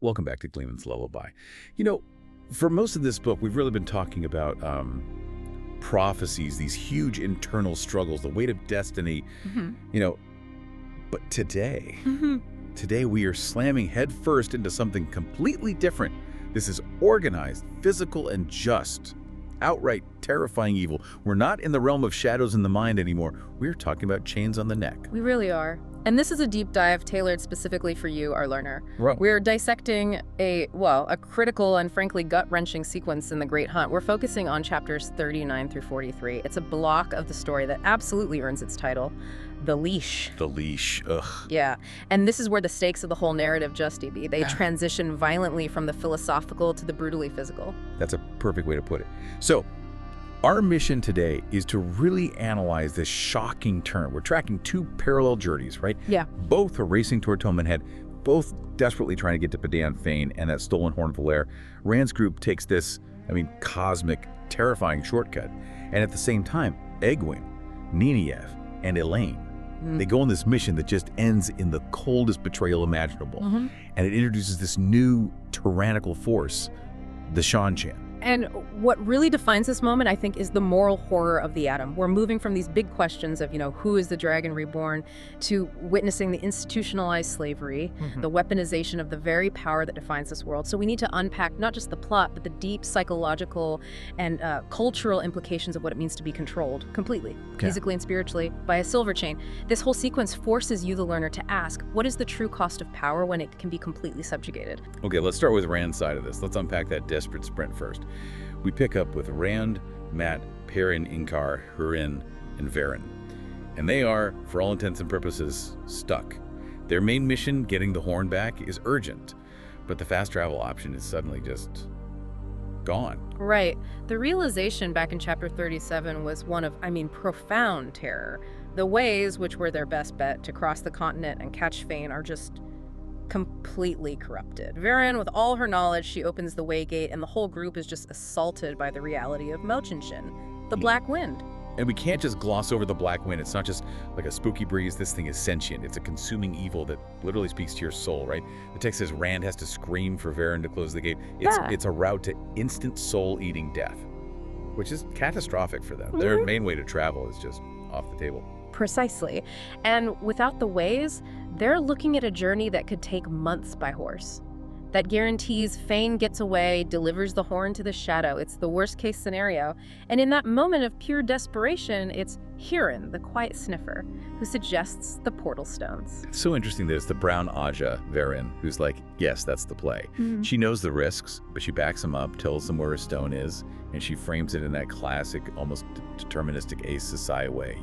Welcome back to Gleeman's Lullaby. You know, for most of this book, we've really been talking about prophecies, these huge internal struggles, the weight of destiny, you know, but today, today we are slamming headfirst into something completely different. This is organized, physical, and just. Outright terrifying evil. We're not in the realm of shadows in the mind anymore. We're talking about chains on the neck. We really are. And this is a deep dive tailored specifically for you, our learner. Right. We're dissecting a critical and frankly gut-wrenching sequence in The Great Hunt. We're focusing on chapters 39 through 43. It's a block of the story that absolutely earns its title, The Leash. The Leash, ugh. Yeah, and this is where the stakes of the whole narrative just be. They transition violently from the philosophical to the brutally physical. That's a perfect way to put it. So, our mission today is to really analyze this shocking turn. We're tracking two parallel journeys, right? Yeah. Both are racing toward Toman Head, both desperately trying to get to Padan Fain and that stolen Horn of Valere. Rand's group takes this, cosmic, terrifying shortcut. And at the same time, Egwene, Nynaeve, and Elayne, they go on this mission that just ends in the coldest betrayal imaginable. And it introduces this new tyrannical force, the Seanchan. And what really defines this moment, I think, is the moral horror of the atom. We're moving from these big questions of, who is the dragon reborn, to witnessing the institutionalized slavery, the weaponization of the very power that defines this world. So we need to unpack not just the plot, but the deep psychological and cultural implications of what it means to be controlled completely, physically and spiritually, by a silver chain. This whole sequence forces you, the learner, to ask, what is the true cost of power when it can be completely subjugated? Okay, let's start with Rand's side of this. Let's unpack that desperate sprint first. We pick up with Rand, Mat, Perrin, Inkar, Hurin, and Varen. And they are, for all intents and purposes, stuck. Their main mission, getting the horn back, is urgent, but the fast travel option is suddenly just gone. Right. The realization back in chapter 37 was one of, profound terror. The ways, which were their best bet to cross the continent and catch Fain, are just completely corrupted. Varen, with all her knowledge, she opens the way gate, and the whole group is just assaulted by the reality of Melchinshin, the Black Wind. And we can't just gloss over the Black Wind. It's not just like a spooky breeze. This thing is sentient. It's a consuming evil that literally speaks to your soul, right? The text says Rand has to scream for Varen to close the gate. It's a route to instant soul-eating death, which is catastrophic for them. Their main way to travel is just off the table. Precisely. And without the ways, they're looking at a journey that could take months by horse. That guarantees Fain gets away, delivers the horn to the shadow. It's the worst case scenario. And in that moment of pure desperation, it's Hurin, the quiet sniffer, who suggests the portal stones. It's so interesting that it's the brown Aja, Varen, who's like, yes, that's the play. She knows the risks, but she backs him up, tells them where a stone is, and she frames it in that classic, almost deterministic Aes Sedai way,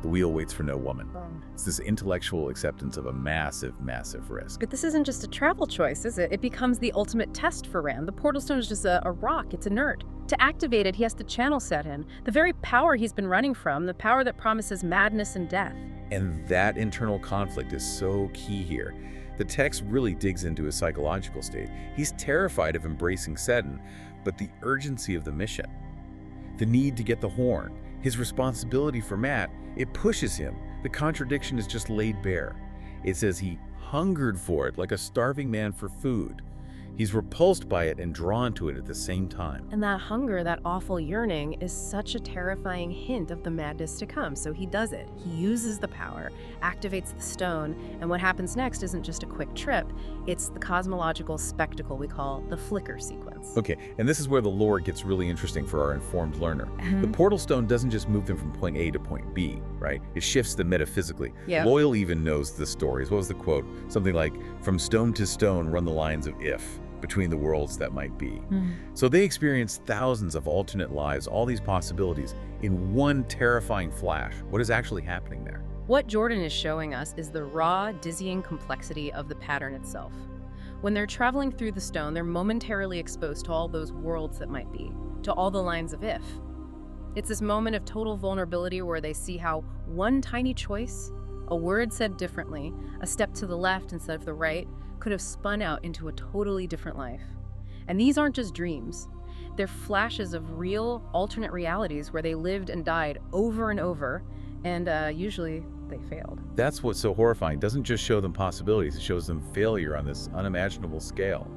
the wheel waits for no woman. It's this intellectual acceptance of a massive, massive risk. But this isn't just a travel choice, is it? It becomes the ultimate test for Rand. The portal stone is just a rock. It's inert. To activate it, he has to channel set in. The very power he's been running from, the power that promises madness and death. And that internal conflict is so key here. The text really digs into his psychological state. He's terrified of embracing Seddon, but the urgency of the mission, the need to get the horn, his responsibility for Mat, it pushes him. The contradiction is just laid bare. It says he hungered for it like a starving man for food. He's repulsed by it and drawn to it at the same time. And that hunger, that awful yearning, is such a terrifying hint of the madness to come. So he does it. He uses the power, activates the stone, and what happens next isn't just a quick trip. It's the cosmological spectacle we call the flicker sequence. Okay, and this is where the lore gets really interesting for our informed learner. The portal stone doesn't just move them from point A to point B, right? It shifts them metaphysically. Yeah. Loyal even knows the stories. What was the quote? Something like, from stone to stone run the lines of if, between the worlds that might be. So they experience thousands of alternate lives, all these possibilities, in one terrifying flash. What is actually happening there? What Jordan is showing us is the raw, dizzying complexity of the pattern itself. When they're traveling through the stone, they're momentarily exposed to all those worlds that might be, to all the lines of if. It's this moment of total vulnerability where they see how one tiny choice, a word said differently, a step to the left instead of the right, could have spun out into a totally different life. And these aren't just dreams. They're flashes of real, alternate realities where they lived and died over and over, and usually they failed. That's what's so horrifying. It doesn't just show them possibilities, it shows them failure on this unimaginable scale.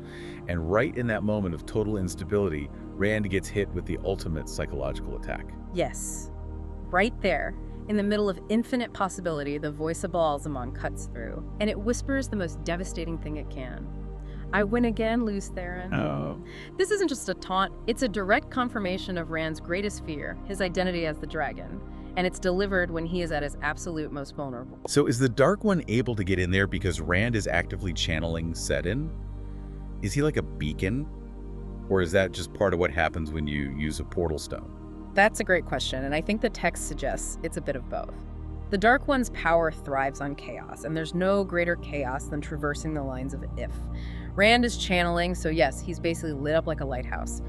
And right in that moment of total instability, Rand gets hit with the ultimate psychological attack. Yes. Right there, in the middle of infinite possibility, the voice of Balsamon cuts through, and it whispers the most devastating thing it can. I win again, lose Theron. Oh. This isn't just a taunt, it's a direct confirmation of Rand's greatest fear, his identity as the dragon. And it's delivered when he is at his absolute most vulnerable. So is the Dark One able to get in there because Rand is actively channeling Sedin? Is he like a beacon? Or is that just part of what happens when you use a portal stone? That's a great question, and I think the text suggests it's a bit of both. The Dark One's power thrives on chaos, and there's no greater chaos than traversing the lines of if. Rand is channeling, so yes, he's basically lit up like a lighthouse.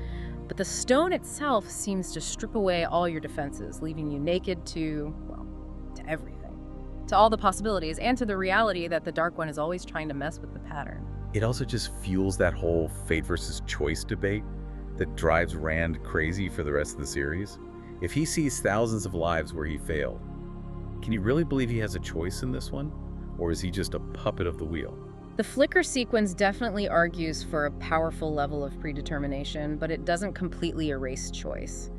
But the stone itself seems to strip away all your defenses, leaving you naked to, well, to everything. To all the possibilities, and to the reality that the Dark One is always trying to mess with the pattern. It also just fuels that whole fate versus choice debate that drives Rand crazy for the rest of the series. If he sees thousands of lives where he failed, can you really believe he has a choice in this one? Or is he just a puppet of the wheel? The flicker sequence definitely argues for a powerful level of predetermination, but it doesn't completely erase choice.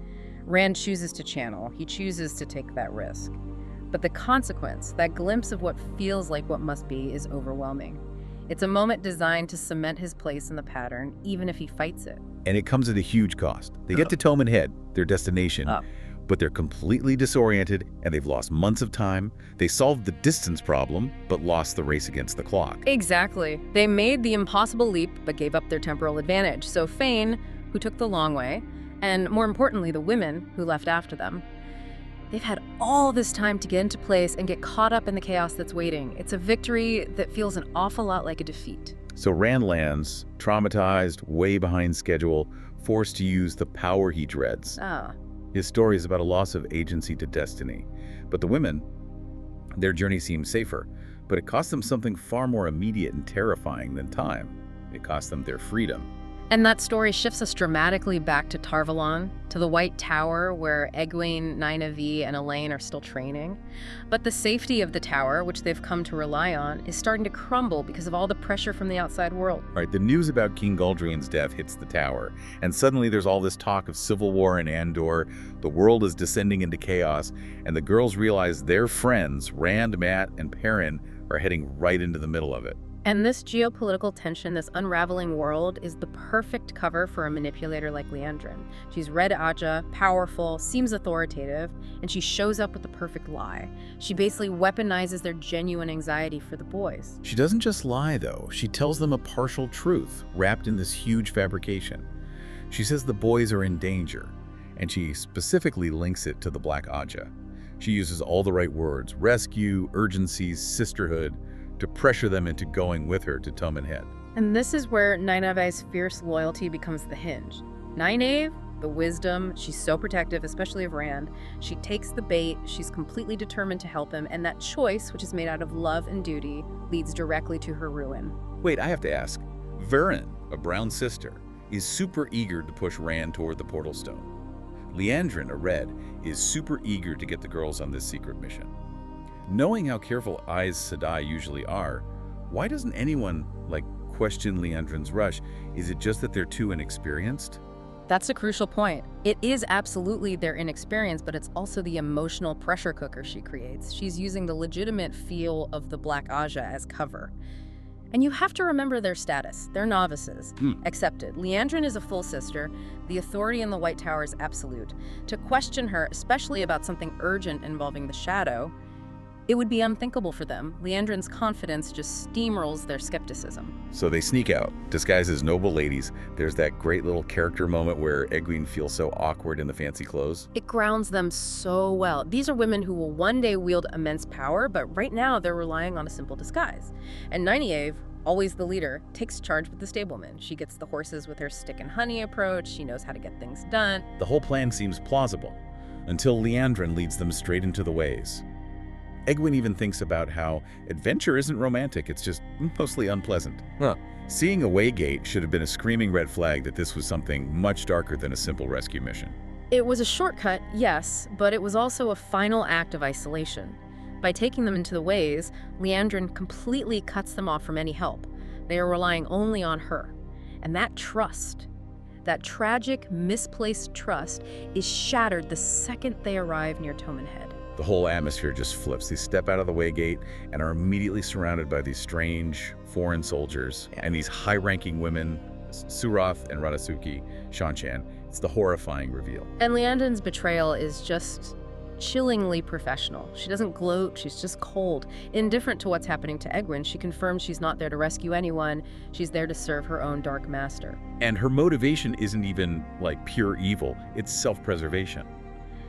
Rand chooses to channel. He chooses to take that risk. But the consequence, that glimpse of what feels like what must be, is overwhelming. It's a moment designed to cement his place in the pattern, even if he fights it. And it comes at a huge cost. They get to Toman Head, their destination, but they're completely disoriented and they've lost months of time. They solved the distance problem, but lost the race against the clock. Exactly. They made the impossible leap, but gave up their temporal advantage. So Fane, who took the long way, and more importantly, the women who left after them, they've had all this time to get into place and get caught up in the chaos that's waiting. It's a victory that feels an awful lot like a defeat. So Rand lands, traumatized, way behind schedule, forced to use the power he dreads. His story is about a loss of agency to destiny. But the women, their journey seems safer, but it cost them something far more immediate and terrifying than time. It cost them their freedom. And that story shifts us dramatically back to Tarvalon, to the White Tower, where Egwene, Nynaeve, and Elayne are still training. But the safety of the tower, which they've come to rely on, is starting to crumble because of all the pressure from the outside world. All right, the news about King Galdrian's death hits the tower, and suddenly there's all this talk of civil war in Andor. The world is descending into chaos, and the girls realize their friends, Rand, Mat, and Perrin, are heading right into the middle of it. And this geopolitical tension, this unraveling world, is the perfect cover for a manipulator like Liandrin. She's Red Aja, powerful, seems authoritative, and she shows up with the perfect lie. She basically weaponizes their genuine anxiety for the boys. She doesn't just lie, though. She tells them a partial truth, wrapped in this huge fabrication. She says the boys are in danger, and she specifically links it to the Black Aja. She uses all the right words: rescue, urgency, sisterhood, to pressure them into going with her to Toman Head. And this is where Nynaeve's fierce loyalty becomes the hinge. Nynaeve, the wisdom, she's so protective, especially of Rand. She takes the bait, she's completely determined to help him, and that choice, which is made out of love and duty, leads directly to her ruin. Wait, I have to ask. Varen, a brown sister, is super eager to push Rand toward the portal stone. Liandrin, a red, is super eager to get the girls on this secret mission. Knowing how careful Aes Sedai usually are, why doesn't anyone, question Liandrin's rush? Is it just that they're too inexperienced? That's a crucial point. It is absolutely their inexperience, but it's also the emotional pressure cooker she creates. She's using the legitimate feel of the Black Aja as cover. And you have to remember their status. They're novices. Accepted. Liandrin is a full sister. The authority in the White Tower is absolute. To question her, especially about something urgent involving the Shadow, it would be unthinkable for them. Liandrin's confidence just steamrolls their skepticism. So they sneak out, disguised as noble ladies. There's that great little character moment where Egwene feels so awkward in the fancy clothes. It grounds them so well. These are women who will one day wield immense power, but right now they're relying on a simple disguise. And Nynaeve, always the leader, takes charge with the stableman. She gets the horses with her stick and honey approach. She knows how to get things done. The whole plan seems plausible, until Liandrin leads them straight into the ways. Egwene even thinks about how adventure isn't romantic, it's just mostly unpleasant. Seeing a waygate should have been a screaming red flag that this was something much darker than a simple rescue mission. It was a shortcut, yes, but it was also a final act of isolation. By taking them into the ways, Liandrin completely cuts them off from any help. They are relying only on her. And that trust, that tragic, misplaced trust, is shattered the second they arrive near Toman Head. The whole atmosphere just flips. They step out of the way gate and are immediately surrounded by these strange foreign soldiers and these high-ranking women, Suroth and Radasuki, Seanchan. It's the horrifying reveal. And Liandrin's betrayal is just chillingly professional. She doesn't gloat, she's just cold. Indifferent to what's happening to Egwene, she confirms she's not there to rescue anyone, she's there to serve her own dark master. And her motivation isn't even like pure evil, it's self-preservation.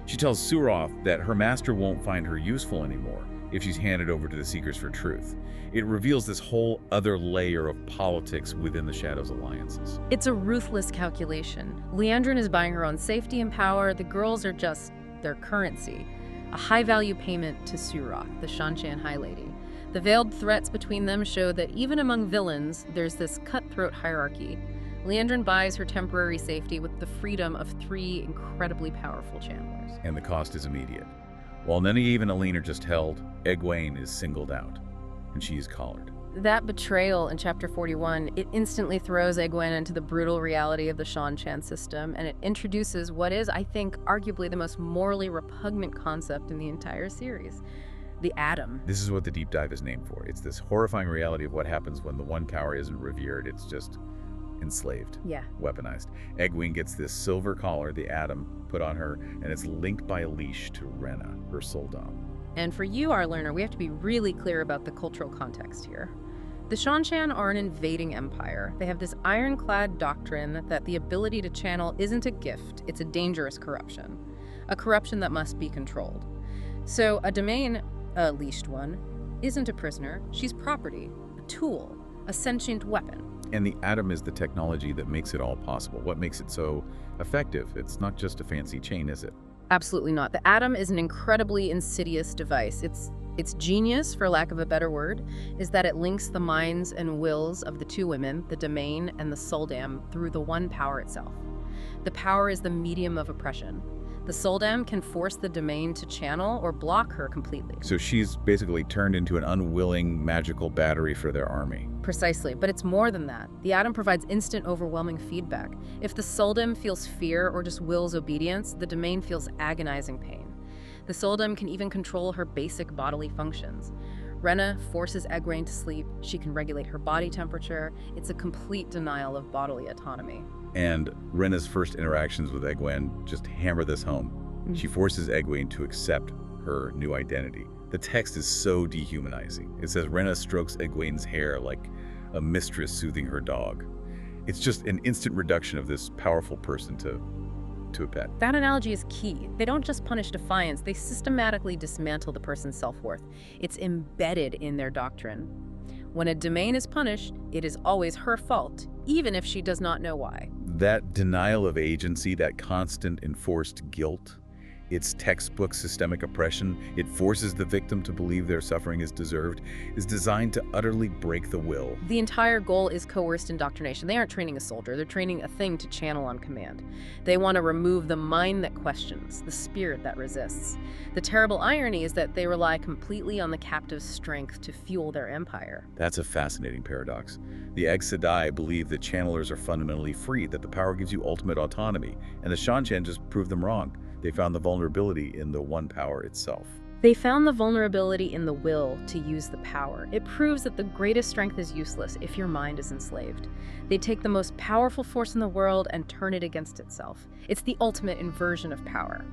She tells Suroth that her master won't find her useful anymore if she's handed over to the Seekers for Truth. It reveals this whole other layer of politics within the Shadows' alliances. It's a ruthless calculation. Liandrin is buying her own safety and power, the girls are just their currency, a high-value payment to Suroth, the Seanchan High Lady. The veiled threats between them show that even among villains, there's this cutthroat hierarchy. Liandrin buys her temporary safety with the freedom of 3 incredibly powerful channelers. And the cost is immediate. While Nynaeve and Elayne are just held, Egwene is singled out, and she is collared. That betrayal in Chapter 41, it instantly throws Egwene into the brutal reality of the Seanchan system, and it introduces what is, I think, arguably the most morally repugnant concept in the entire series. The Atom. This is what the deep dive is named for. It's this horrifying reality of what happens when the one power isn't revered. It's just enslaved, weaponized. Egwene gets this silver collar, the Atom, put on her, and it's linked by a leash to Rena, her soldam. And for you, our learner, we have to be really clear about the cultural context here. The Seanchan are an invading empire. They have this ironclad doctrine that the ability to channel isn't a gift, it's a dangerous corruption. A corruption that must be controlled. So a domain, a leashed one, isn't a prisoner, she's property, a tool, a sentient weapon. And the Atom is the technology that makes it all possible. What makes it so effective? It's not just a fancy chain, is it? Absolutely not. The Atom is an incredibly insidious device. Its genius, for lack of a better word, is that it links the minds and wills of the 2 women, the domain and the soldam, through the one power itself. The power is the medium of oppression. The soldam can force the domain to channel or block her completely. So she's basically turned into an unwilling magical battery for their army. Precisely, but it's more than that. The Atom provides instant, overwhelming feedback. If the soldam feels fear or just wills obedience, the domain feels agonizing pain. The soldam can even control her basic bodily functions. Rena forces Egwene to sleep. She can regulate her body temperature. It's a complete denial of bodily autonomy. And Rena's first interactions with Egwene just hammer this home. She forces Egwene to accept her new identity. The text is so dehumanizing. It says Rena strokes Egwene's hair like a mistress soothing her dog. It's just an instant reduction of this powerful person to a pet. That analogy is key. They don't just punish defiance, they systematically dismantle the person's self-worth. It's embedded in their doctrine. When a domain is punished, it is always her fault, even if she does not know why. That denial of agency, that constant enforced guilt, it's textbook systemic oppression. It forces the victim to believe their suffering is deserved, is designed to utterly break the will. The entire goal is coerced indoctrination. They aren't training a soldier, they're training a thing to channel on command. They want to remove the mind that questions, the spirit that resists. The terrible irony is that they rely completely on the captive's strength to fuel their empire. That's a fascinating paradox. The Sedai believe that channelers are fundamentally free, that the power gives you ultimate autonomy, and the Seanchan just proved them wrong. They found the vulnerability in the one power itself. They found the vulnerability in the will to use the power. It proves that the greatest strength is useless if your mind is enslaved. They take the most powerful force in the world and turn it against itself. It's the ultimate inversion of power.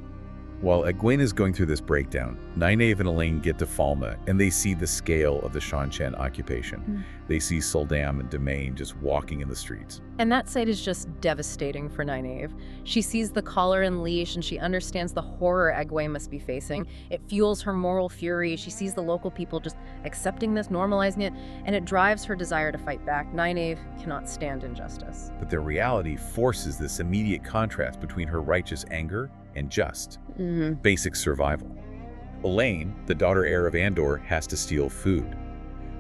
While Egwene is going through this breakdown, Nynaeve and Elayne get to Falme, and they see the scale of the Seanchan occupation. They see soldam and domain just walking in the streets. And that sight is just devastating for Nynaeve. She sees the collar and leash, and she understands the horror Egwene must be facing. It fuels her moral fury. She sees the local people just accepting this, normalizing it, and it drives her desire to fight back. Nynaeve cannot stand injustice. But their reality forces this immediate contrast between her righteous anger and just, basic survival. Elayne, the daughter heir of Andor, has to steal food.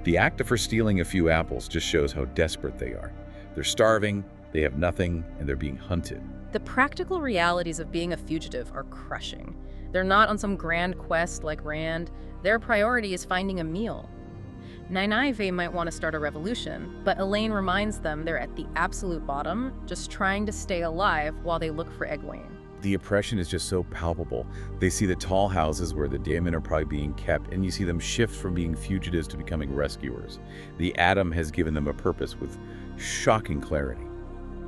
The act of her stealing a few apples just shows how desperate they are. They're starving, they have nothing, and they're being hunted. The practical realities of being a fugitive are crushing. They're not on some grand quest like Rand. Their priority is finding a meal. Nynaeve might want to start a revolution, but Elayne reminds them they're at the absolute bottom, just trying to stay alive while they look for Egwene. The oppression is just so palpable. They see the tall houses where the Daemon are probably being kept, and you see them shift from being fugitives to becoming rescuers. The Atom has given them a purpose with shocking clarity.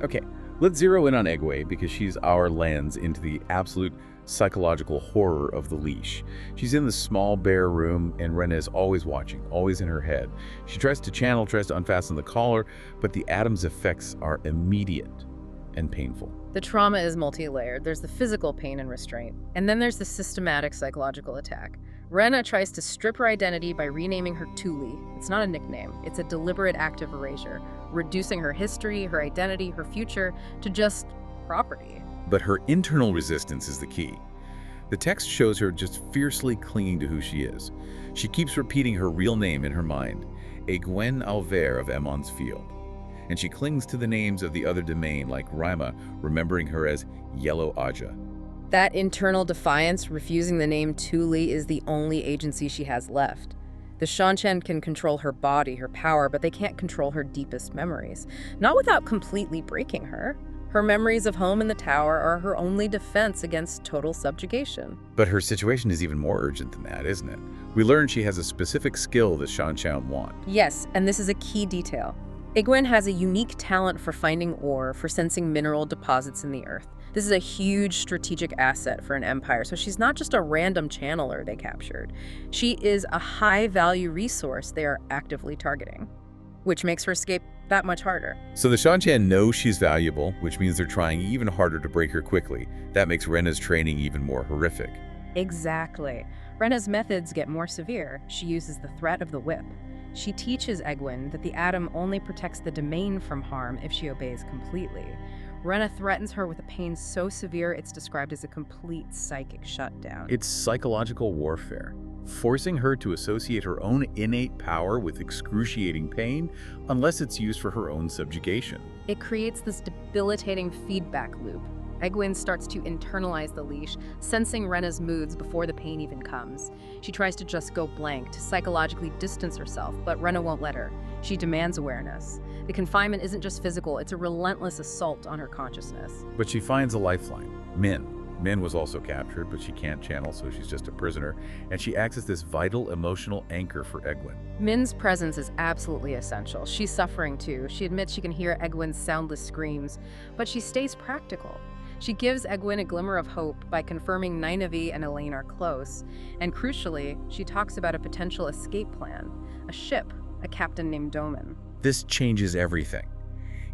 Okay, let's zero in on Egwene because she's our lens into the absolute psychological horror of the leash. She's in the small bare room, and Rena is always watching, always in her head. She tries to channel, tries to unfasten the collar, but the Atom's effects are immediate and painful. The trauma is multi-layered. There's the physical pain and restraint, and then there's the systematic psychological attack. Rena tries to strip her identity by renaming her Tuli. It's not a nickname, it's a deliberate act of erasure, reducing her history, her identity, her future to just property. But her internal resistance is the key. The text shows her just fiercely clinging to who she is. She keeps repeating her real name in her mind, Egwene Alver of Emon's Field. And she clings to the names of the other domain like Rima, remembering her as Yellow Aja. That internal defiance, refusing the name Tuli, is the only agency she has left. The Seanchan can control her body, her power, but they can't control her deepest memories. Not without completely breaking her. Her memories of home in the tower are her only defense against total subjugation. But her situation is even more urgent than that, isn't it? We learn she has a specific skill the Seanchan want. Yes, and this is a key detail. Egwene has a unique talent for finding ore, for sensing mineral deposits in the earth. This is a huge strategic asset for an empire, so she's not just a random channeler they captured. She is a high-value resource they are actively targeting, which makes her escape that much harder. So the Seanchan know she's valuable, which means they're trying even harder to break her quickly. That makes Rena's training even more horrific. Exactly. Rena's methods get more severe. She uses the threat of the whip. She teaches Egwene that the Atom only protects the domain from harm if she obeys completely. Rena threatens her with a pain so severe it's described as a complete psychic shutdown. It's psychological warfare, forcing her to associate her own innate power with excruciating pain unless it's used for her own subjugation. It creates this debilitating feedback loop. Egwene starts to internalize the leash, sensing Rena's moods before the pain even comes. She tries to just go blank, to psychologically distance herself, but Rena won't let her. She demands awareness. The confinement isn't just physical, it's a relentless assault on her consciousness. But she finds a lifeline, Min. Min was also captured, but she can't channel, so she's just a prisoner, and she acts as this vital emotional anchor for Egwene. Min's presence is absolutely essential. She's suffering too. She admits she can hear Egwene's soundless screams, but she stays practical. She gives Egwene a glimmer of hope by confirming Nynaeve and Elayne are close, and crucially, she talks about a potential escape plan, a ship, a captain named Toman. This changes everything.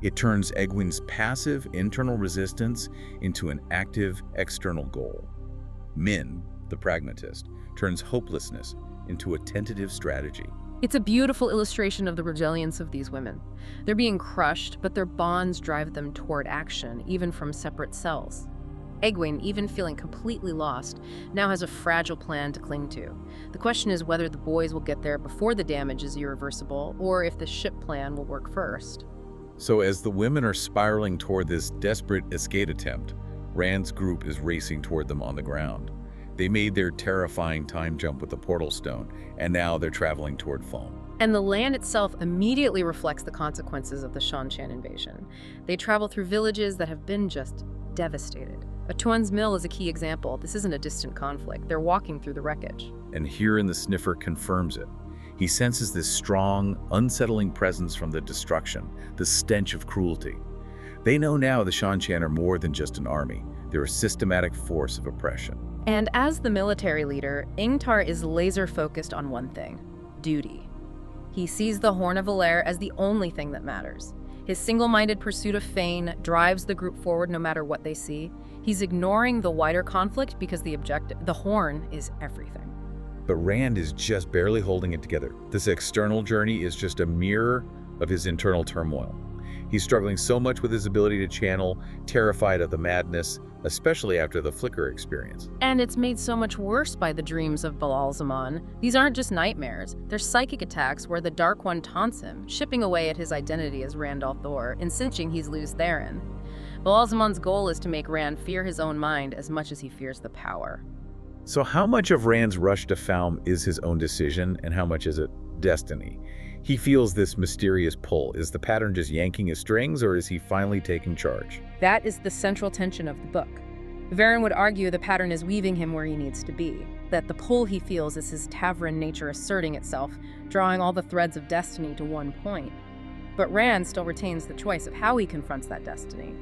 It turns Egwene's passive internal resistance into an active external goal. Min, the pragmatist, turns hopelessness into a tentative strategy. It's a beautiful illustration of the resilience of these women. They're being crushed, but their bonds drive them toward action, even from separate cells. Egwene, even feeling completely lost, now has a fragile plan to cling to. The question is whether the boys will get there before the damage is irreversible, or if the ship plan will work first. So as the women are spiraling toward this desperate escape attempt, Rand's group is racing toward them on the ground. They made their terrifying time jump with the portal stone, and now they're traveling toward Falme. And the land itself immediately reflects the consequences of the Seanchan invasion. They travel through villages that have been just devastated. Atuan's Mill is a key example. This isn't a distant conflict. They're walking through the wreckage. And here in the Sniffer confirms it. He senses this strong, unsettling presence from the destruction, the stench of cruelty. They know now the Seanchan are more than just an army. They're a systematic force of oppression. And as the military leader, Ingtar is laser-focused on one thing: duty. He sees the Horn of Valere as the only thing that matters. His single-minded pursuit of Fane drives the group forward no matter what they see. He's ignoring the wider conflict because the Horn, is everything. But Rand is just barely holding it together. This external journey is just a mirror of his internal turmoil. He's struggling so much with his ability to channel, terrified of the madness, especially after the Flicker experience. And it's made so much worse by the dreams of Balal-Zaman. These aren't just nightmares. They're psychic attacks where the Dark One taunts him, chipping away at his identity as Randall Thor, insisting he's Luz Theron. Balal-Zaman's goal is to make Rand fear his own mind as much as he fears the power. So how much of Rand's rush to Falme is his own decision, and how much is it destiny? He feels this mysterious pull. Is the pattern just yanking his strings, or is he finally taking charge? That is the central tension of the book. Verin would argue the pattern is weaving him where he needs to be, that the pull he feels is his Tavern nature asserting itself, drawing all the threads of destiny to one point. But Rand still retains the choice of how he confronts that destiny.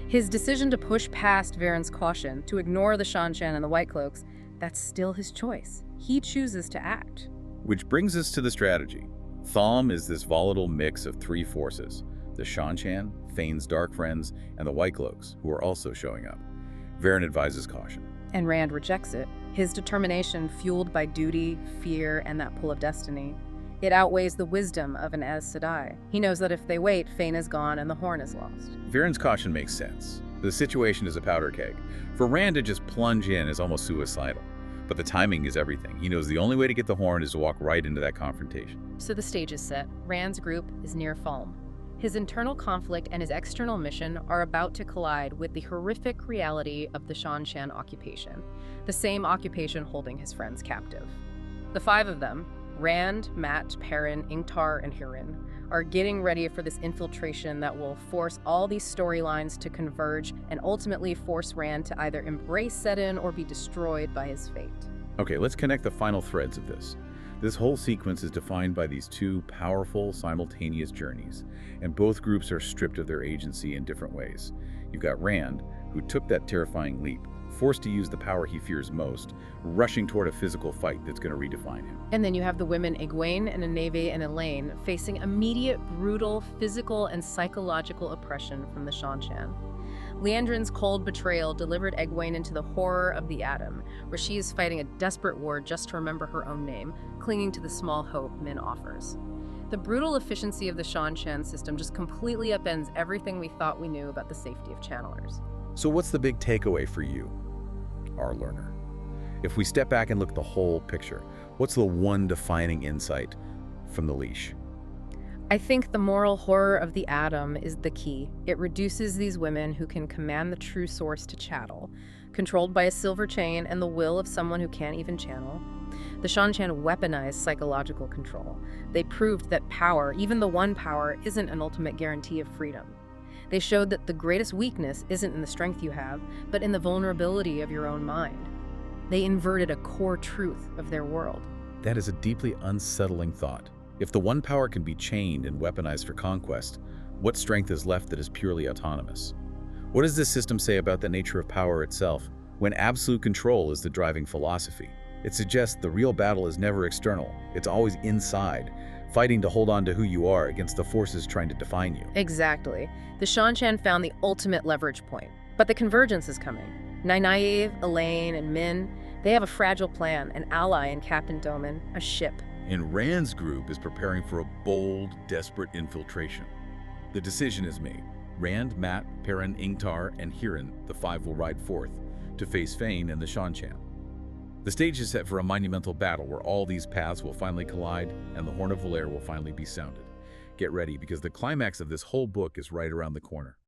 His decision to push past Verin's caution, to ignore the Seanchan and the White Cloaks, that's still his choice. He chooses to act. Which brings us to the strategy. Falme is this volatile mix of three forces: the Seanchan, Fane's dark friends, and the White Cloaks, who are also showing up. Verin advises caution. And Rand rejects it. His determination, fueled by duty, fear, and that pull of destiny. It outweighs the wisdom of an Nynaeve Sedai. He knows that if they wait, Fane is gone and the Horn is lost. Verin's caution makes sense. The situation is a powder keg. For Rand to just plunge in is almost suicidal. But the timing is everything. He knows the only way to get the Horn is to walk right into that confrontation. So the stage is set. Rand's group is near Falme. His internal conflict and his external mission are about to collide with the horrific reality of the Seanchan occupation, the same occupation holding his friends captive. The five of them, Rand, Mat, Perrin, Ingtar, and Hurin, are getting ready for this infiltration that will force all these storylines to converge and ultimately force Rand to either embrace Seddon or be destroyed by his fate. Okay, let's connect the final threads of this. This whole sequence is defined by these two powerful, simultaneous journeys, and both groups are stripped of their agency in different ways. You've got Rand, who took that terrifying leap, forced to use the power he fears most, rushing toward a physical fight that's going to redefine him. And then you have the women Egwene and Nynaeve and Elayne facing immediate, brutal, physical and psychological oppression from the Seanchan. Liandrin's cold betrayal delivered Egwene into the horror of the Atom, where she is fighting a desperate war just to remember her own name, clinging to the small hope Min offers. The brutal efficiency of the Seanchan system just completely upends everything we thought we knew about the safety of channelers. So what's the big takeaway for you, our learner? If we step back and look at the whole picture, what's the one defining insight from the leash? I think the moral horror of the Atom is the key. It reduces these women who can command the true source to chattel, controlled by a silver chain and the will of someone who can't even channel. The Seanchan weaponized psychological control. They proved that power, even the one power, isn't an ultimate guarantee of freedom. They showed that the greatest weakness isn't in the strength you have, but in the vulnerability of your own mind. They inverted a core truth of their world. That is a deeply unsettling thought. If the one power can be chained and weaponized for conquest, what strength is left that is purely autonomous? What does this system say about the nature of power itself, when absolute control is the driving philosophy? It suggests the real battle is never external, it's always inside, fighting to hold on to who you are against the forces trying to define you. Exactly. The Seanchan found the ultimate leverage point. But the convergence is coming. Nynaeve, Elayne, and Min, they have a fragile plan, an ally in Captain Toman, a ship. And Rand's group is preparing for a bold, desperate infiltration. The decision is made. Rand, Mat, Perrin, Ingtar, and Hurin, the five will ride forth to face Fane and the Seanchan. The stage is set for a monumental battle where all these paths will finally collide and the Horn of Valere will finally be sounded. Get ready, because the climax of this whole book is right around the corner.